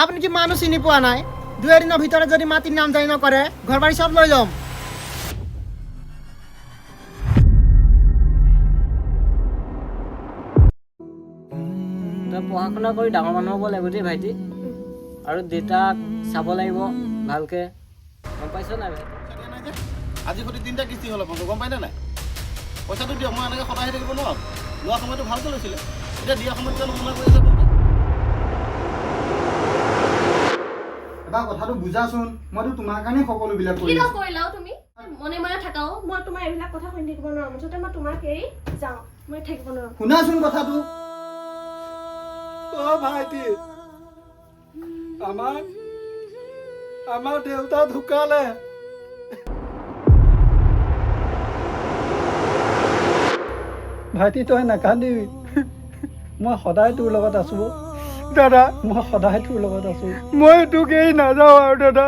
আপনি কি মানুষ চিনি পোৱা নাই 2 দিনৰ ভিতৰত যদি মাটিৰ নাম জাৰি নকৰে ঘৰ বাৰী সব লৈ যাম তই পঢ়া শুনা কৰি ডাঙৰ মানুহ হ'ব লাগিব দেই ভাইটি আৰু দেউতাক চাব লাগিব ভালকে গম পাইছ নাই ভাইটি আজি সতি 3টা কিস্তি হ'ল আপোনালোক গম পাইনে নাই পইচাটো দিয়ক মই এনেকৈ সদায় থাকিব নোৱাৰোঁ লোৱা সময়টো ভালকৈ লৈছিলে এতিয়া দিয়া সময়ত কিয় নমনা কৰি আছে এবাৰ কথাটো বুজাচোন মইতো তোমাৰ কাৰণে সকলোবিলাক কৰি কি কৰিলাও তুমি মনে মনে থাকাও মই তোমাৰ এইবিলাক কথা শুনি থাকিব নোৱাৰো মুঠতে মই তোমাক এৰি যাওঁ মই থাকিব নোৱাৰো শুনাচোন কথাটো অ ভাইটি আমাৰ দেউতা ঢুকালে ভাইটি তই নাকান্দিবি মই সদায় তোৰ লগত আছো দাদা মই সদায় তোৰ লগত আছো মই তোক এৰি নাযাওঁ আৰু দাদা